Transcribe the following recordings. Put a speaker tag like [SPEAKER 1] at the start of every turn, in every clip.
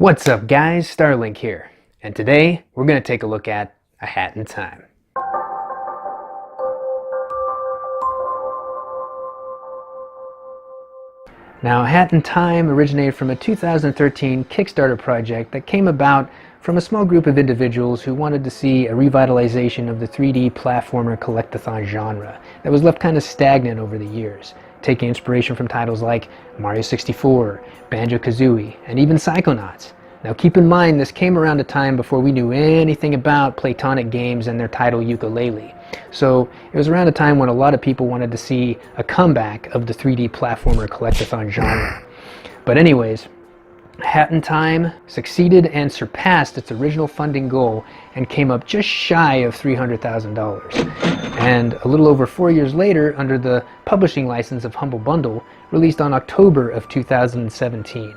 [SPEAKER 1] What's up guys, Starlink here, and today we're going to take a look at A Hat in Time. Now, A Hat in Time originated from a 2013 Kickstarter project that came about from a small group of individuals who wanted to see a revitalization of the 3D platformer collectathon genre that was left kind of stagnant over the years, taking inspiration from titles like Mario 64, Banjo-Kazooie, and even Psychonauts. Now keep in mind, this came around a time before we knew anything about Playtonic Games and their title Yooka-Laylee. So it was around a time when a lot of people wanted to see a comeback of the 3D platformer collectathon genre. But anyways, A Hat in Time succeeded and surpassed its original funding goal and came up just shy of $300,000. And a little over 4 years later, under the publishing license of Humble Bundle, released on October of 2017.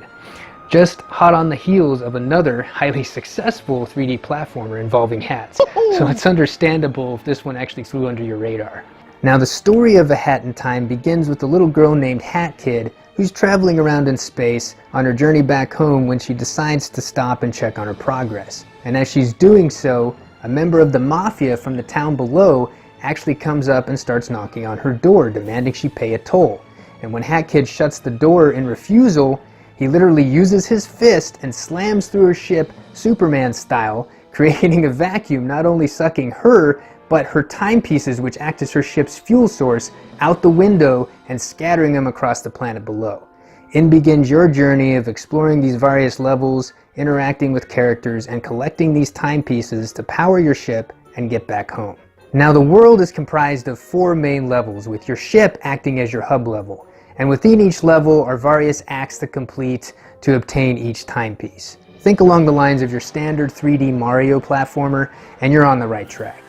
[SPEAKER 1] Just hot on the heels of another highly successful 3D platformer involving hats. So it's understandable if this one actually flew under your radar. Now the story of A Hat in Time begins with a little girl named Hat Kid who's traveling around in space on her journey back home when she decides to stop and check on her progress. And as she's doing so, a member of the mafia from the town below actually comes up and starts knocking on her door, demanding she pay a toll. And when Hat Kid shuts the door in refusal, he literally uses his fist and slams through her ship Superman style, creating a vacuum, not only sucking her, but her timepieces, which act as her ship's fuel source, out the window and scattering them across the planet below. In begins your journey of exploring these various levels, interacting with characters, and collecting these timepieces to power your ship and get back home. Now the world is comprised of 4 main levels, with your ship acting as your hub level. And within each level are various acts to complete to obtain each timepiece. Think along the lines of your standard 3D Mario platformer, and you're on the right track.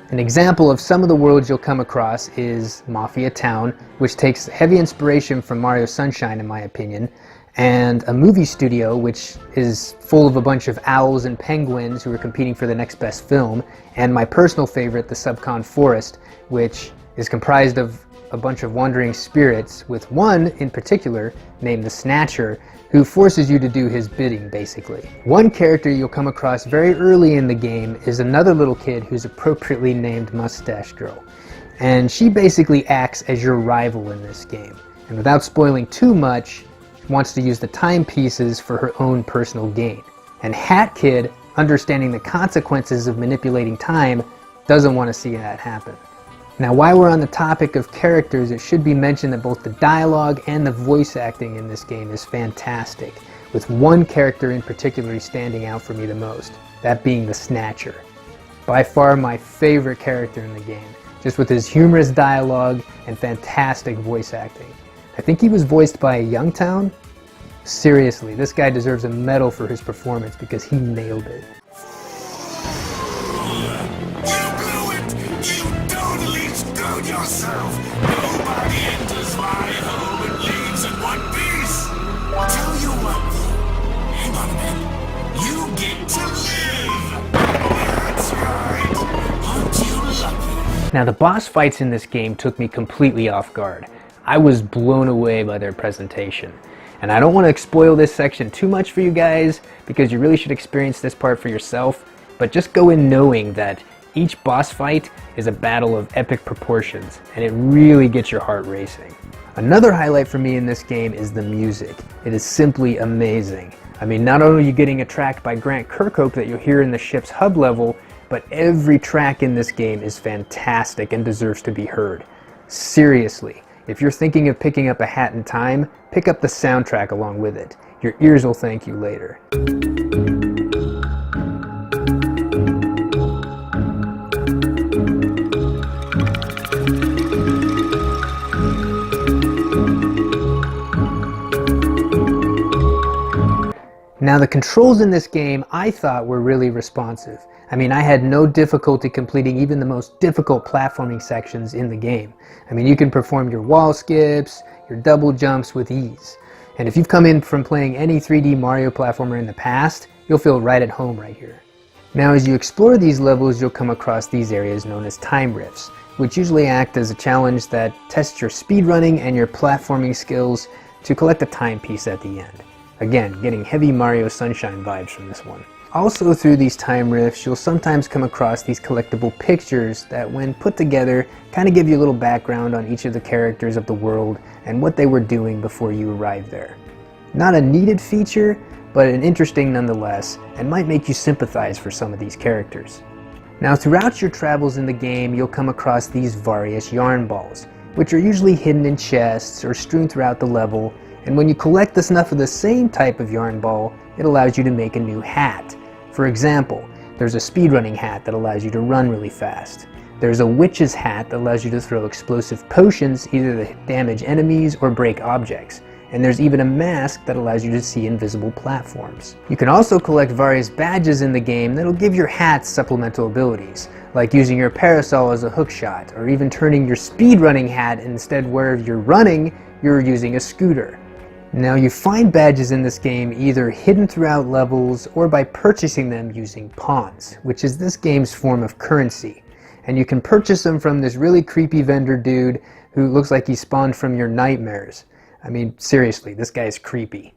[SPEAKER 1] An example of some of the worlds you'll come across is Mafia Town, which takes heavy inspiration from Mario Sunshine in my opinion, and a movie studio which is full of a bunch of owls and penguins who are competing for the next best film, and my personal favorite, the Subcon Forest, which is comprised of a bunch of wandering spirits, with one in particular named the Snatcher, who forces you to do his bidding basically. One character you'll come across very early in the game is another little kid who's appropriately named Mustache Girl, and she basically acts as your rival in this game, and without spoiling too much, wants to use the timepieces for her own personal gain. And Hat Kid, understanding the consequences of manipulating time, doesn't want to see that happen. Now, while we're on the topic of characters, it should be mentioned that both the dialogue and the voice acting in this game is fantastic, with one character in particular standing out for me the most, that being the Snatcher. By far my favorite character in the game, just with his humorous dialogue and fantastic voice acting. I think he was voiced by Youngtown. Seriously, this guy deserves a medal for his performance because he nailed it.
[SPEAKER 2] Yourself. Nobody enters my home and leaves in one piece. Tell you what, though. Hang on a minute. You get to live. That's right. Aren't you lucky?
[SPEAKER 1] Now the boss fights in this game took me completely off guard. I was blown away by their presentation. And I don't want to spoil this section too much for you guys, because you really should experience this part for yourself, but just go in knowing that each boss fight is a battle of epic proportions, and it really gets your heart racing. Another highlight for me in this game is the music. It is simply amazing. I mean, not only are you getting a track by Grant Kirkhope that you'll hear in the ship's hub level, but every track in this game is fantastic and deserves to be heard. Seriously, if you're thinking of picking up A Hat in Time, pick up the soundtrack along with it. Your ears will thank you later. Now the controls in this game I thought were really responsive. I mean, I had no difficulty completing even the most difficult platforming sections in the game. I mean, you can perform your wall skips, your double jumps with ease. And if you've come in from playing any 3D Mario platformer in the past, you'll feel right at home right here. Now as you explore these levels, you'll come across these areas known as time rifts, which usually act as a challenge that tests your speedrunning and your platforming skills to collect a timepiece at the end. Again, getting heavy Mario Sunshine vibes from this one. Also through these time rifts, you'll sometimes come across these collectible pictures that when put together kind of give you a little background on each of the characters of the world and what they were doing before you arrived there. Not a needed feature, but an interesting nonetheless, and might make you sympathize for some of these characters. Now throughout your travels in the game, you'll come across these Various yarn balls, which are usually hidden in chests or strewn throughout the level, and when you collect enough of the same type of yarn ball, it allows you to make a new hat. For example, there's a speedrunning hat that allows you to run really fast. There's a witch's hat that allows you to throw explosive potions either to damage enemies or break objects. And there's even a mask that allows you to see invisible platforms. You can also collect various badges in the game that'll give your hats supplemental abilities, like using your parasol as a hookshot, or even turning your speedrunning hat instead where you're running, you're using a scooter. Now you find badges in this game either hidden throughout levels or by purchasing them using pawns, which is this game's form of currency. And you can purchase them from this really creepy vendor dude who looks like he spawned from your nightmares. I mean, seriously, this guy's creepy.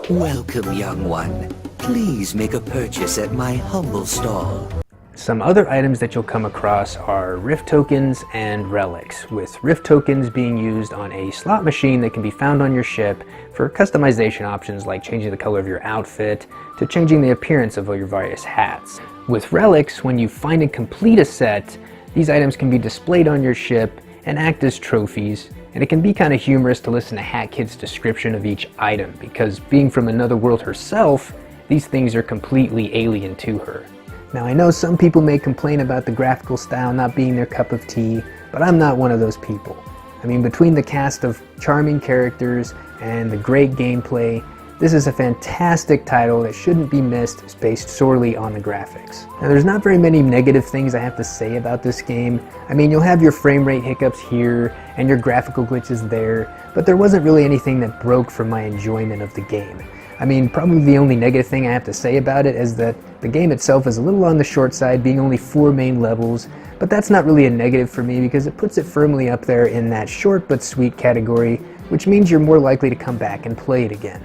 [SPEAKER 3] Welcome, young one. Please make a purchase at my humble stall.
[SPEAKER 1] Some other items that you'll come across are Rift tokens and relics, with Rift tokens being used on a slot machine that can be found on your ship for customization options like changing the color of your outfit to changing the appearance of your various hats. With relics, when you find and complete a set, these items can be displayed on your ship and act as trophies, and it can be kind of humorous to listen to Hat Kid's description of each item because being from another world herself, these things are completely alien to her. Now I know some people may complain about the graphical style not being their cup of tea, but I'm not one of those people. I mean, between the cast of charming characters and the great gameplay, this is a fantastic title that shouldn't be missed based solely on the graphics. Now there's not very many negative things I have to say about this game. I mean, you'll have your frame rate hiccups here and your graphical glitches there, but there wasn't really anything that broke from my enjoyment of the game. I mean, probably the only negative thing I have to say about it is that the game itself is a little on the short side, being only 4 main levels, but that's not really a negative for me because it puts it firmly up there in that short but sweet category, which means you're more likely to come back and play it again.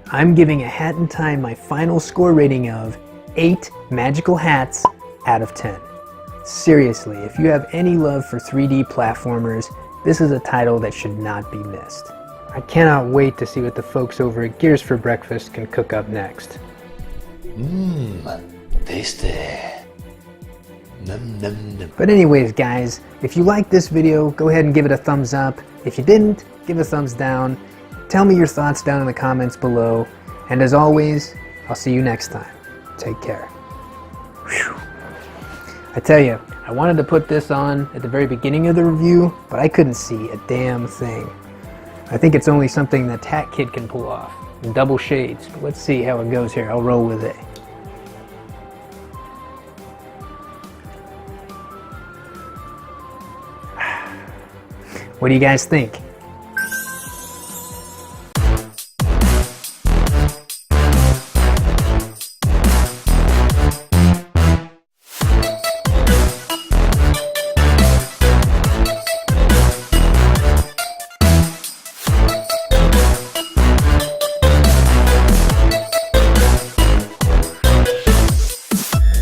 [SPEAKER 1] I'm giving A Hat in Time my final score rating of 8 magical hats out of 10. Seriously, if you have any love for 3D platformers, this is a title that should not be missed. I cannot wait to see what the folks over at Gears for Breakfast can cook up next.
[SPEAKER 4] Tasty. Num num num.
[SPEAKER 1] But anyways guys, if you liked this video, go ahead and give it a thumbs up. If you didn't, give a thumbs down. Tell me your thoughts down in the comments below. And as always, I'll see you next time. Take care. Whew. I tell you, I wanted to put this on at the very beginning of the review, but I couldn't see a damn thing. I think it's only something that Hat Kid can pull off. In double shades. But let's see how it goes here. I'll roll with it. What do you guys think?